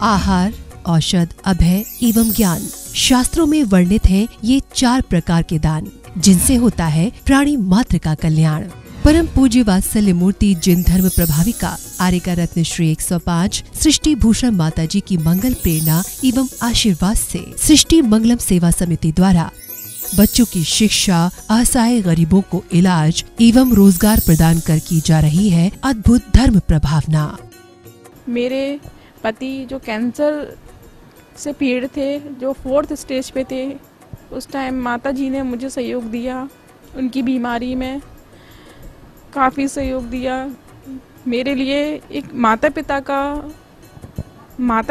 आहार, औषध, अभय एवं ज्ञान। शास्त्रों में वर्णित हैं ये 4 प्रकार के दान, जिनसे होता है प्राणी मात्र का कल्याण। परम पूज्य वात्सल्य मूर्ति जिन धर्म प्रभाविका आर्यका रत्न श्री 105 सृष्टि भूषण माता जी की मंगल प्रेरणा एवं आशीर्वाद से सृष्टि मंगलम सेवा समिति द्वारा बच्चों की शिक्षा, असहाय गरीबों को इलाज एवं रोजगार प्रदान कर की जा रही है अद्भुत धर्म प्रभावना। मेरे पति जो कैंसर से पीड़ित थे, जो 4th स्टेज पे थे, उस टाइम माता जी ने मुझे सहयोग दिया। उनकी बीमारी में काफ़ी सहयोग दिया। मेरे लिए एक माता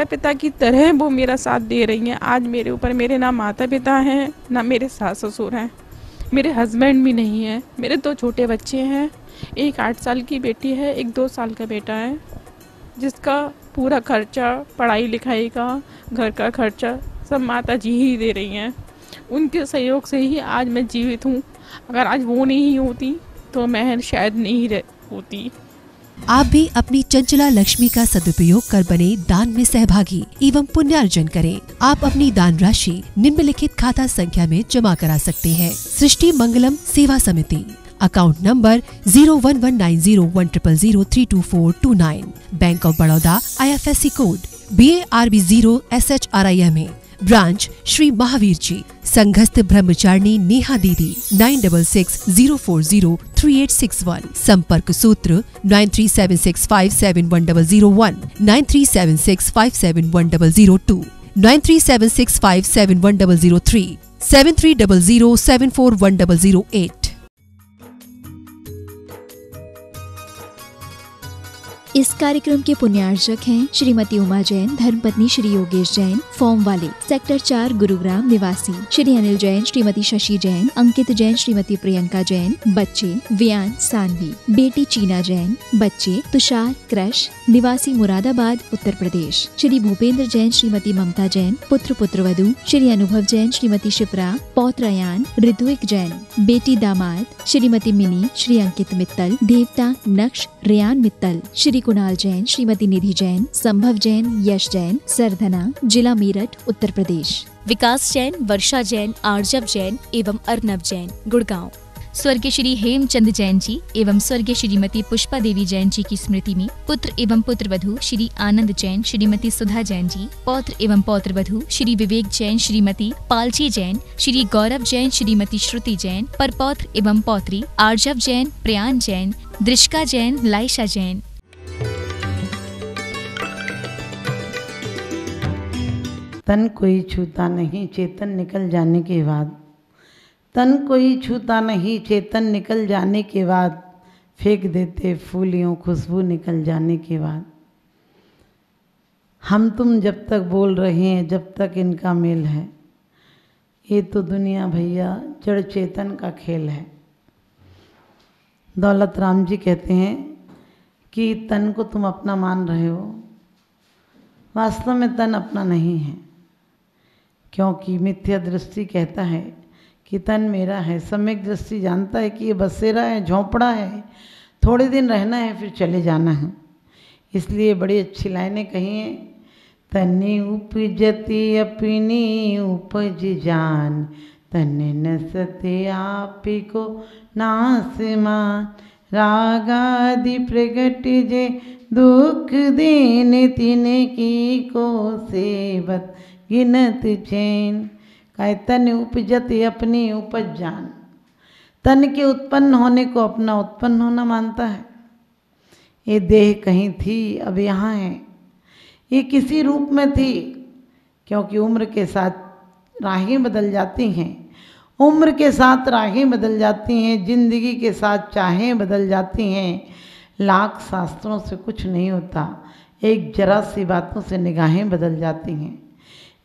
पिता की तरह वो मेरा साथ दे रही हैं। आज मेरे ऊपर मेरे ना माता पिता हैं, ना मेरे सास ससुर हैं, मेरे हस्बैंड भी नहीं हैं। मेरे 2 छोटे बच्चे हैं, एक 8 साल की बेटी है, एक 2 साल का बेटा है, जिसका पूरा खर्चा, पढ़ाई लिखाई का, घर का खर्चा सब माता जी ही दे रही हैं। उनके सहयोग से ही आज मैं जीवित हूँ। अगर आज वो नहीं होती तो मैं शायद नहीं होती। आप भी अपनी चंचला लक्ष्मी का सदुपयोग कर बने दान में सहभागी एवं पुण्यार्जन करें। आप अपनी दान राशि निम्नलिखित खाता संख्या में जमा करा सकते हैं। सृष्टि Mangalam Seva Samiti, account number 01190100032429, bank of Baroda, IFSC code BARB0SHRIMA, branch Shri Mahavir ji, संघस्थ ब्रह्मचारिणी नेहा दीदी, 9660403861, संपर्क सूत्र 9376571001, 9376571002, 9376571003, 7300741008। इस कार्यक्रम के पुण्यार्चक हैं श्रीमती उमा जैन, धर्मपत्नी श्री योगेश जैन, फॉर्म वाले, सेक्टर 4, गुरुग्राम निवासी, श्री अनिल जैन, श्रीमती शशि जैन, अंकित जैन, श्रीमती प्रियंका जैन, बच्चे वियान सानवी, बेटी चीना जैन, बच्चे तुषार क्रश, निवासी मुरादाबाद उत्तर प्रदेश, श्री भूपेंद्र जैन, श्रीमती ममता जैन, पुत्र पुत्रवधू श्री अनुभव जैन, श्रीमती शिप्रा, पौत्र अयान, ऋत्विक जैन, बेटी दामाद श्रीमती मिनी, श्री अंकित मित्तल, देवता नक्श रेयान मित्तल, श्री कुणाल जैन, श्रीमती निधि जैन, संभव जैन, यश जैन, सरधना, जिला मेरठ उत्तर प्रदेश, विकास जैन, वर्षा जैन, आर्जव जैन एवं अर्नव जैन, गुड़गांव। स्वर्गीय श्री हेमचंद जैन जी एवं स्वर्गीय श्रीमती पुष्पा देवी जैन जी की स्मृति में पुत्र एवं पुत्रवधू श्री आनंद जैन, श्रीमती सुधा जैन जी, पौत्र एवं पौत्रवधू श्री विवेक जैन, श्रीमती पालची जैन, श्री गौरव जैन, श्रीमती श्रुति जैन, परपौत्र एवं पौत्री आर्जव जैन, प्रयान जैन, दृष्का जैन, लाइशा जैन। तन कोई छूता नहीं चेतन निकल जाने के बाद, तन कोई छूता नहीं चेतन निकल जाने के बाद, फेंक देते फूलियों खुशबू निकल जाने के बाद। हम तुम जब तक बोल रहे हैं, जब तक इनका मेल है, ये तो दुनिया भैया जड़ चेतन का खेल है। दौलत राम जी कहते हैं कि तन को तुम अपना मान रहे हो, वास्तव में तन अपना नहीं है, क्योंकि मिथ्या दृष्टि कहता है कि तन मेरा है। सम्यक दृष्टि जानता है कि ये बसेरा है, झोंपड़ा है, थोड़े दिन रहना है फिर चले जाना है। इसलिए बड़ी अच्छी लाइनें कही हैं, तनि उपजति अपनी उपज जान, तनि न सते आप को नास मान, रागादि प्रगट जे दुख देन तिन की को सेवत गिनत चैन। कहे तन उपजत अपनी उपज जान, तन के उत्पन्न होने को अपना उत्पन्न होना मानता है। ये देह कहीं थी, अब यहाँ है। ये किसी रूप में थी, क्योंकि उम्र के साथ राहें बदल जाती हैं, उम्र के साथ राहें बदल जाती हैं, जिंदगी के साथ चाहें बदल जाती हैं। लाख शास्त्रों से कुछ नहीं होता, एक जरा सी बातों से निगाहें बदल जाती हैं।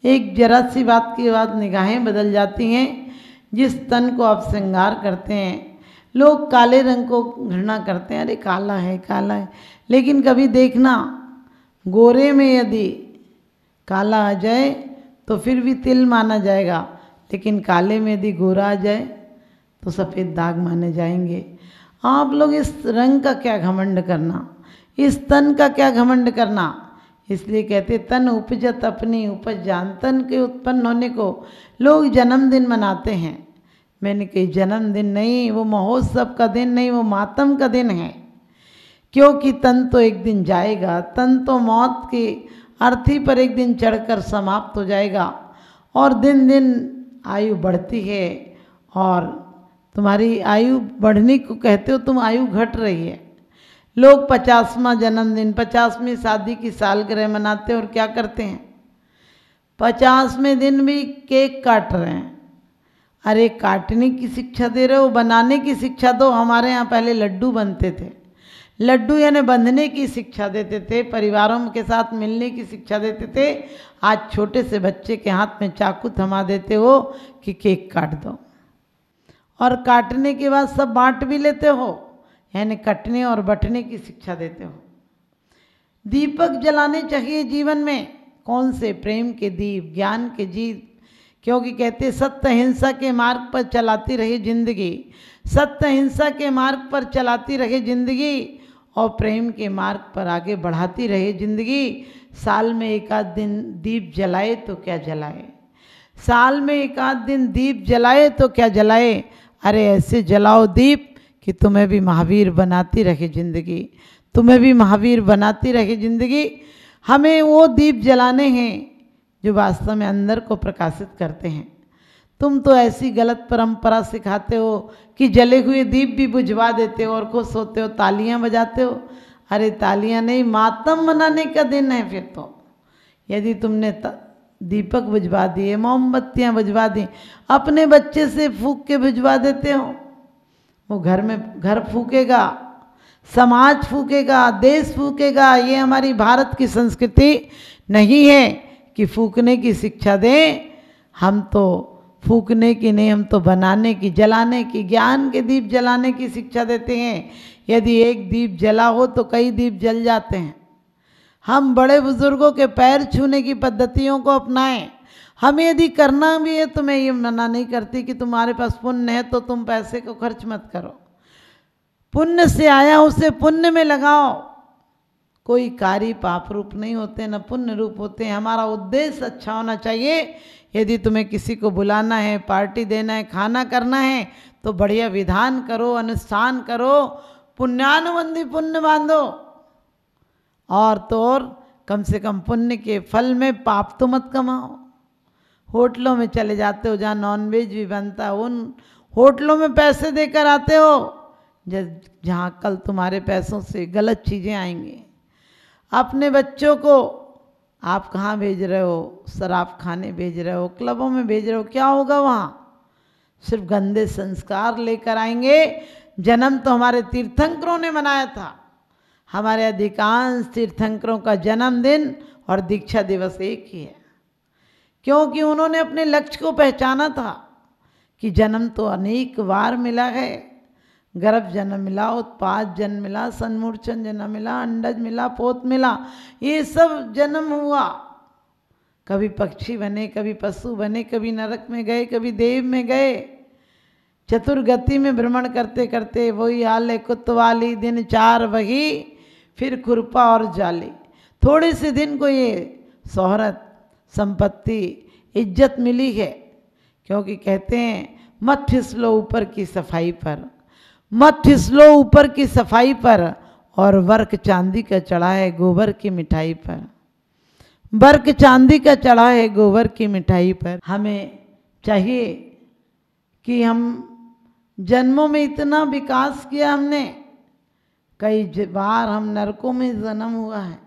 एक जरा सी बात के बाद निगाहें बदल जाती हैं। जिस तन को आप श्रृंगार करते हैं, लोग काले रंग को घृणा करते हैं, अरे काला है काला है, लेकिन कभी देखना गोरे में यदि काला आ जाए तो फिर भी तिल माना जाएगा, लेकिन काले में यदि गोरा आ जाए तो सफ़ेद दाग माने जाएंगे। आप लोग इस रंग का क्या घमंड करना, इस तन का क्या घमंड करना, इसलिए कहते तन उपजत अपनी उपज जान। तन के उत्पन्न होने को लोग जन्मदिन मनाते हैं। मैंने कही जन्मदिन नहीं, वो महोत्सव का दिन नहीं, वो मातम का दिन है। क्योंकि तन तो एक दिन जाएगा, तन तो मौत की अर्थी पर एक दिन चढ़कर समाप्त हो जाएगा। और दिन दिन आयु बढ़ती है, और तुम्हारी आयु बढ़ने को कहते हो, तुम आयु घट रही है। लोग 50वां जन्मदिन, 50वीं शादी की सालगिरह मनाते हैं और क्या करते हैं, 50वें दिन भी केक काट रहे हैं। अरे काटने की शिक्षा दे रहे हो, बनाने की शिक्षा दो। हमारे यहाँ पहले लड्डू बनते थे, लड्डू यानी बंधने की शिक्षा देते थे, परिवारों के साथ मिलने की शिक्षा देते थे। आज छोटे से बच्चे के हाथ में चाकू थमा देते हो कि केक काट दो, और काटने के बाद सब बांट भी लेते हो, यानी कटने और बंटने की शिक्षा देते हो। दीपक जलाने चाहिए जीवन में। कौन से? प्रेम के दीप, ज्ञान के दीप। क्योंकि कहते सत्य हिंसा के मार्ग पर चलाती रहे जिंदगी, सत्य हिंसा के मार्ग पर चलाती रहे जिंदगी, और प्रेम के मार्ग पर आगे बढ़ाती रहे जिंदगी। साल में एक आध दिन दीप जलाए तो क्या जलाए, साल में एक आध दिन दीप जलाए तो क्या जलाए। अरे ऐसे जलाओ दीप कि तुम्हें भी महावीर बनाती रहे जिंदगी, तुम्हें भी महावीर बनाती रहे जिंदगी। हमें वो दीप जलाने हैं जो वास्तव में अंदर को प्रकाशित करते हैं। तुम तो ऐसी गलत परंपरा सिखाते हो कि जले हुए दीप भी बुझवा देते हो और खुश होते हो, तालियां बजाते हो। अरे तालियां नहीं, मातम मनाने का दिन है फिर तो। यदि तुमने दीपक बुझवा दिए, मोमबत्तियां बुझवा दी, अपने बच्चे से फूंक के बुझवा देते हो, वो घर में घर फूकेगा, समाज फूकेगा, देश फूकेगा। ये हमारी भारत की संस्कृति नहीं है कि फूकने की शिक्षा दें। हम तो फूकने की नहीं, हम तो बनाने की, जलाने की, ज्ञान के दीप जलाने की शिक्षा देते हैं। यदि एक दीप जला हो तो कई दीप जल जाते हैं। हम बड़े बुजुर्गों के पैर छूने की पद्धतियों को अपनाएं। हमें यदि करना भी है तो मैं ये मना नहीं करती कि तुम्हारे पास पुण्य है तो तुम पैसे को खर्च मत करो, पुण्य से आया उसे पुण्य में लगाओ। कोई कार्य पाप रूप नहीं होते, न पुण्य रूप होते हैं। हमारा उद्देश्य अच्छा होना चाहिए। यदि तुम्हें किसी को बुलाना है, पार्टी देना है, खाना करना है तो बढ़िया विधान करो, अनुष्ठान करो, पुण्यानुबंधी पुण्य बांधो। और तो और कम से कम पुण्य के फल में पाप तो मत कमाओ। होटलों में चले जाते हो जहाँ नॉनवेज भी बनता है, उन होटलों में पैसे देकर आते हो जहाँ कल तुम्हारे पैसों से गलत चीज़ें आएंगी। अपने बच्चों को आप कहाँ भेज रहे हो? शराब खाने भेज रहे हो, क्लबों में भेज रहे हो, क्या होगा वहाँ? सिर्फ गंदे संस्कार लेकर आएंगे। जन्म तो हमारे तीर्थंकरों ने मनाया था। हमारे अधिकांश तीर्थंकरों का जन्मदिन और दीक्षा दिवस एक ही है, क्योंकि उन्होंने अपने लक्ष्य को पहचाना था कि जन्म तो अनेक बार मिला है। गर्भ जन्म मिला, उत्पाद जन्म मिला, सन्मूर्छन जन्म मिला, अंडज मिला, पोत मिला, ये सब जन्म हुआ। कभी पक्षी बने, कभी पशु बने, कभी नरक में गए, कभी देव में गए। चतुर्गति में भ्रमण करते करते वही हाल है कुतवाली, दिन चार वही, फिर खुरपा और जाली। थोड़े से दिन को ये शोहरत, संपत्ति, इज्जत मिली है, क्योंकि कहते हैं मत फिसलो ऊपर की सफाई पर, मत फिसलो ऊपर की सफाई पर, और वर्क चांदी का चढ़ा है गोबर की मिठाई पर, वर्क चांदी का चढ़ा है गोबर की मिठाई पर। हमें चाहिए कि हम जन्मों में इतना विकास किया हमने, कई बार हम नरकों में जन्म हुआ है,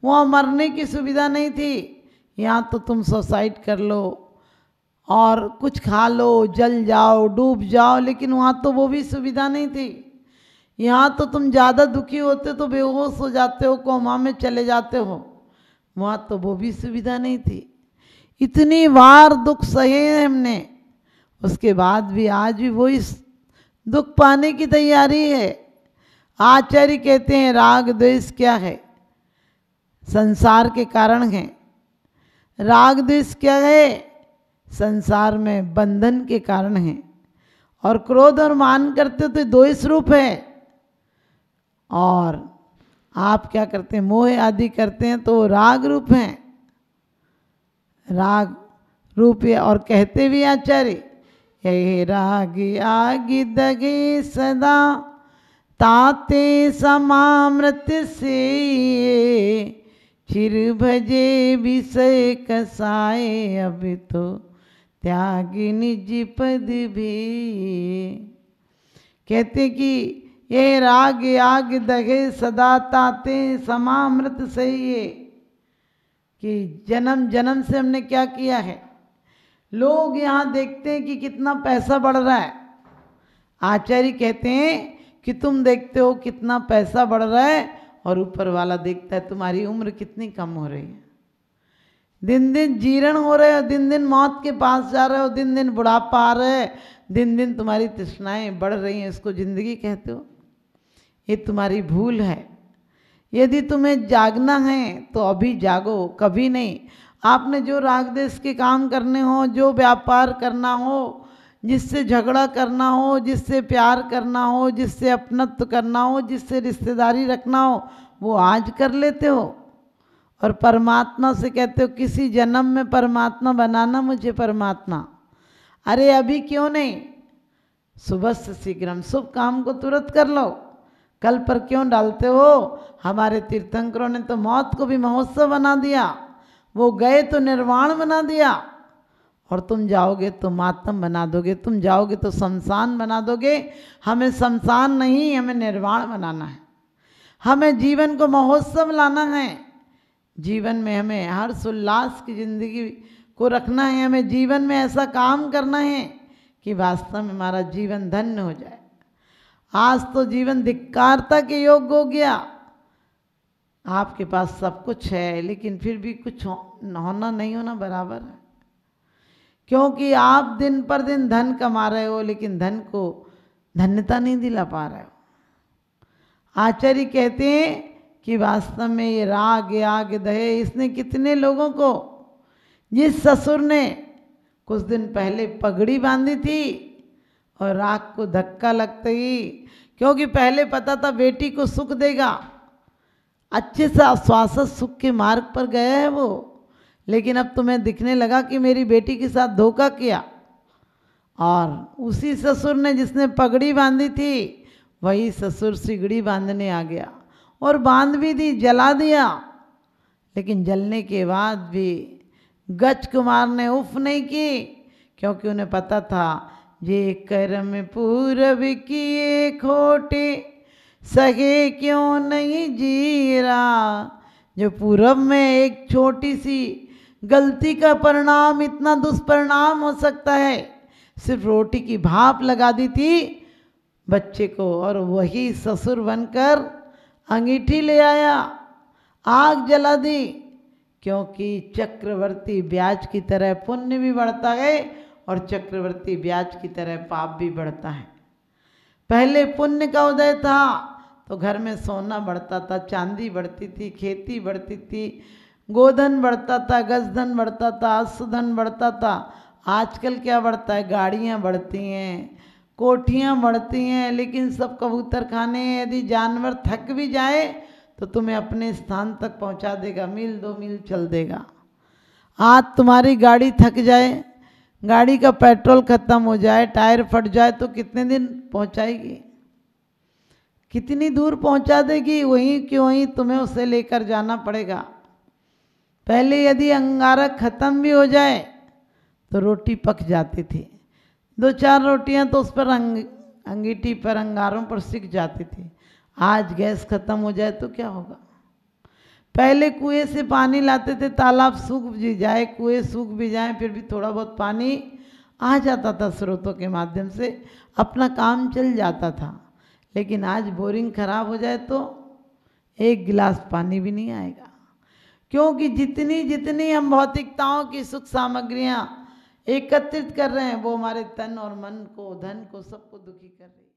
वहाँ मरने की सुविधा नहीं थी। यहाँ तो तुम सुसाइड कर लो और कुछ खा लो, जल जाओ, डूब जाओ, लेकिन वहाँ तो वो भी सुविधा नहीं थी। यहाँ तो तुम ज़्यादा दुखी होते तो बेहोश हो जाते हो, कोमा में चले जाते हो, वहाँ तो वो भी सुविधा नहीं थी। इतनी बार दुख सहे हमने, उसके बाद भी आज भी वो इस दुख पाने की तैयारी है। आचार्य कहते हैं राग द्वेष क्या है? संसार के कारण है। राग द्वेष क्या है? संसार में बंधन के कारण है। और क्रोध और मान करते तो द्वेष रूप है। और आप क्या करते हैं, मोह आदि करते हैं तो राग रूप हैं, राग रूप है। और कहते भी आचार्य, ये राग आग दगे सदा ताते समामृत से, चिर भजे विषय कसाए, अब तो त्याग निज पद भी। कहते कि ये राग आग दगे सदा ताते समामृत से, ये कि जन्म जन्म से हमने क्या किया है। लोग यहाँ देखते हैं कि कितना पैसा बढ़ रहा है, आचार्य कहते हैं कि तुम देखते हो कितना पैसा बढ़ रहा है, और ऊपर वाला देखता है तुम्हारी उम्र कितनी कम हो रही है। दिन दिन जीर्ण हो रहे हो, दिन दिन मौत के पास जा रहे हो, दिन दिन बुढ़ापा आ रहा है, दिन दिन तुम्हारी तृष्णाएं बढ़ रही हैं, इसको जिंदगी कहते हो। ये तुम्हारी भूल है। यदि तुम्हें जागना है तो अभी जागो, कभी नहीं। आपने जो राग देश के काम करने हो, जो व्यापार करना हो, जिससे झगड़ा करना हो, जिससे प्यार करना हो, जिससे अपनत्व करना हो, जिससे रिश्तेदारी रखना हो, वो आज कर लेते हो। और परमात्मा से कहते हो किसी जन्म में परमात्मा बनाना मुझे परमात्मा। अरे अभी क्यों नहीं, सुबह से शीघ्रम, शुभ काम को तुरंत कर लो, कल पर क्यों डालते हो। हमारे तीर्थंकरों ने तो मौत को भी महोत्सव बना दिया, वो गए तो निर्वाण बना दिया, और तुम जाओगे तो मातम बना दोगे, तुम जाओगे तो शमशान बना दोगे। हमें शमशान नहीं, हमें निर्वाण बनाना है, हमें जीवन को महोत्सव लाना है। जीवन में हमें हर्ष उल्लास की जिंदगी को रखना है, हमें जीवन में ऐसा काम करना है कि वास्तव में हमारा जीवन धन्य हो जाए। आज तो जीवन धिक्कारता के योग्य हो गया। आपके पास सब कुछ है, लेकिन फिर भी कुछ होना नहीं होना बराबर है, क्योंकि आप दिन पर दिन धन कमा रहे हो, लेकिन धन को धन्यता नहीं दिला पा रहे हो। आचार्य कहते हैं कि वास्तव में ये राग आग दहे, इसने कितने लोगों को, जिस ससुर ने कुछ दिन पहले पगड़ी बांधी थी और राग को धक्का लगते ही, क्योंकि पहले पता था बेटी को सुख देगा, अच्छे से आश्वासन सुख के मार्ग पर गया है वो, लेकिन अब तुम्हें दिखने लगा कि मेरी बेटी के साथ धोखा किया। और उसी ससुर ने जिसने पगड़ी बांधी थी, वही ससुर सिगड़ी बांधने आ गया, और बांध भी दी, जला दिया। लेकिन जलने के बाद भी गज कुमार ने उफ नहीं की, क्योंकि उन्हें पता था ये कर्म पूरब किए खोटे, सगे क्यों नहीं जीरा। जो पूरब में एक छोटी सी गलती का परिणाम इतना दुष्परिणाम हो सकता है, सिर्फ रोटी की भाप लगा दी थी बच्चे को, और वही ससुर बनकर अंगीठी ले आया, आग जला दी। क्योंकि चक्रवर्ती ब्याज की तरह पुण्य भी बढ़ता है, और चक्रवर्ती ब्याज की तरह पाप भी बढ़ता है। पहले पुण्य का उदय था तो घर में सोना बढ़ता था, चांदी बढ़ती थी, खेती बढ़ती थी, गोधन बढ़ता था, गजधन बढ़ता था, अश्वधन बढ़ता था। आजकल क्या बढ़ता है, गाड़ियाँ बढ़ती हैं, कोठियाँ बढ़ती हैं, लेकिन सब कबूतर खाने हैं। यदि जानवर थक भी जाए तो तुम्हें अपने स्थान तक पहुंचा देगा, मील 2 मील चल देगा। आज तुम्हारी गाड़ी थक जाए, गाड़ी का पेट्रोल खत्म हो जाए, टायर फट जाए, तो कितने दिन पहुंचाएगी, कितनी दूर पहुंचा देगी, वहीं कि वहीं तुम्हें उसे लेकर जाना पड़ेगा। पहले यदि अंगारा खत्म भी हो जाए तो रोटी पक जाती थी, 2-4 रोटियां तो उस पर अंगीठी पर, अंगारों पर सिक जाती थी। आज गैस खत्म हो जाए तो क्या होगा। पहले कुएं से पानी लाते थे, तालाब सूख भी जाए, कुएं सूख भी जाए, फिर भी थोड़ा बहुत पानी आ जाता था स्रोतों के माध्यम से, अपना काम चल जाता था। लेकिन आज बोरिंग खराब हो जाए तो 1 गिलास पानी भी नहीं आएगा, क्योंकि जितनी जितनी हम भौतिकताओं की सुख सामग्रियाँ एकत्रित कर रहे हैं, वो हमारे तन और मन को, धन को, सबको दुखी कर रही है।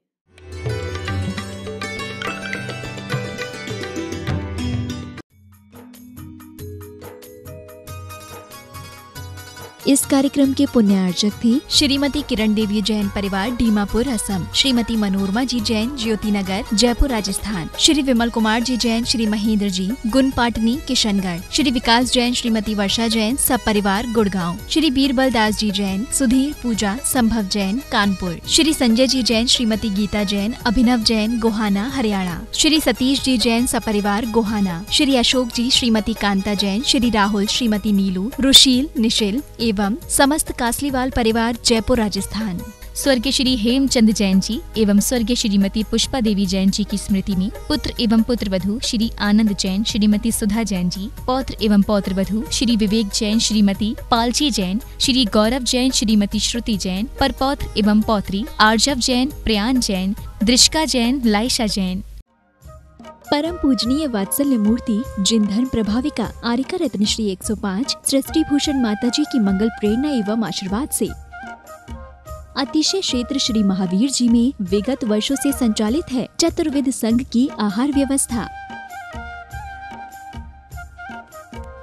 इस कार्यक्रम के पुण्यार्चक थे श्रीमती किरण देवी जैन परिवार डीमापुर असम, श्रीमती मनोरमा जी जैन ज्योति नगर जयपुर राजस्थान, श्री विमल कुमार जी जैन, श्री महेंद्र जी गुनपाटनी किशनगढ़, श्री विकास जैन श्रीमती वर्षा जैन सब परिवार गुड़गांव, श्री बीरबल दास जी जैन सुधीर पूजा संभव जैन कानपुर, श्री संजय जी जैन श्रीमती गीता जैन अभिनव जैन गोहाना हरियाणा, श्री सतीश जी जैन सपरिवार गोहाना, श्री अशोक जी श्रीमती कांता जैन, श्री राहुल श्रीमती नीलू रुशील निशिल एवं समस्त कासलीवाल परिवार जयपुर राजस्थान। स्वर्गीय श्री हेमचंद जैन जी एवं स्वर्गीय श्रीमती पुष्पा देवी जैन जी की स्मृति में पुत्र एवं पुत्रवधू श्री आनंद जैन श्रीमती सुधा जैन जी, पौत्र एवं पौत्रवधू श्री विवेक जैन श्रीमती पालची जैन, श्री गौरव जैन श्रीमती श्रुति जैन, परपौत्र एवं पौत्री आर्जव जैन, प्रयान जैन, दृष्का जैन, लाइशा जैन। परम पूजनीय वात्सल्य मूर्ति जिनधर्म प्रभाविका आरिका रत्न श्री 105 सृष्टि भूषण माता जी की मंगल प्रेरणा एवं आशीर्वाद से अतिशय क्षेत्र श्री महावीर जी में विगत वर्षों से संचालित है चतुर्विध संघ की आहार व्यवस्था,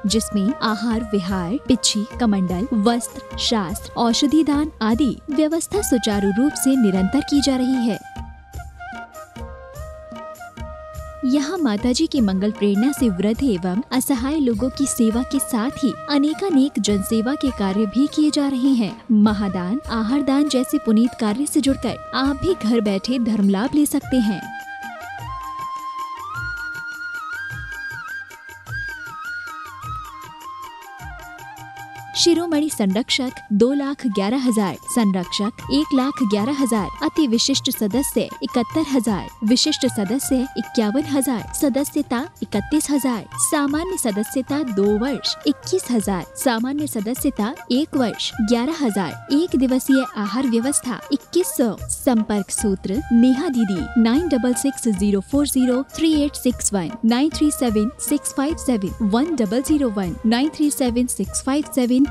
जिसमें आहार विहार, पिच्छी, कमंडल, वस्त्र, शास्त्र, औषधि दान आदि व्यवस्था सुचारू रूप से निरंतर की जा रही है। यहाँ माताजी की मंगल प्रेरणा से वृद्ध एवं असहाय लोगों की सेवा के साथ ही अनेकानेक जनसेवा के कार्य भी किए जा रहे हैं। महादान, आहार दान जैसे पुनीत कार्य से जुड़कर आप भी घर बैठे धर्म लाभ ले सकते हैं। शिरोमणि संरक्षक 2,11,000, संरक्षक 1,11,000, अति विशिष्ट सदस्य 71,000, विशिष्ट सदस्य 51,000, सदस्यता 31,000, सामान्य सदस्यता 2 वर्ष 21,000, सामान्य सदस्यता 1 वर्ष 11,000, एक दिवसीय आहार व्यवस्था 2100। संपर्क सूत्र नेहा दीदी 9660403861, 9376571001, 9376571002,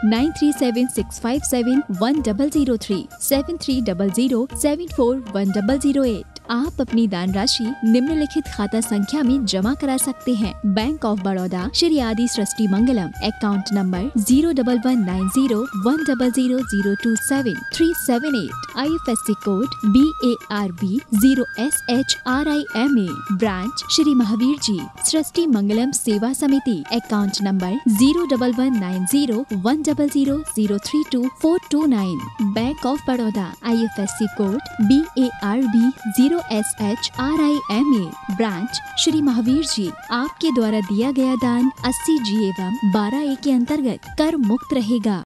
9376571003, 7300741008। आप अपनी दान राशि निम्नलिखित खाता संख्या में जमा करा सकते हैं। Bank of Baroda Shri Adi Srishti Mangalam, account number 0119010027378, IFSC code BARB 0SHRIMA, branch Shri Mahavir ji Srishti Mangalam Seva Samiti, account number 01190100032 bank of Baroda, IFSC code BARB 0SHRIMA, branch Shri Mahavir ji. आपके द्वारा दिया गया दान 80G एवं 12A के अंतर्गत कर मुक्त रहेगा।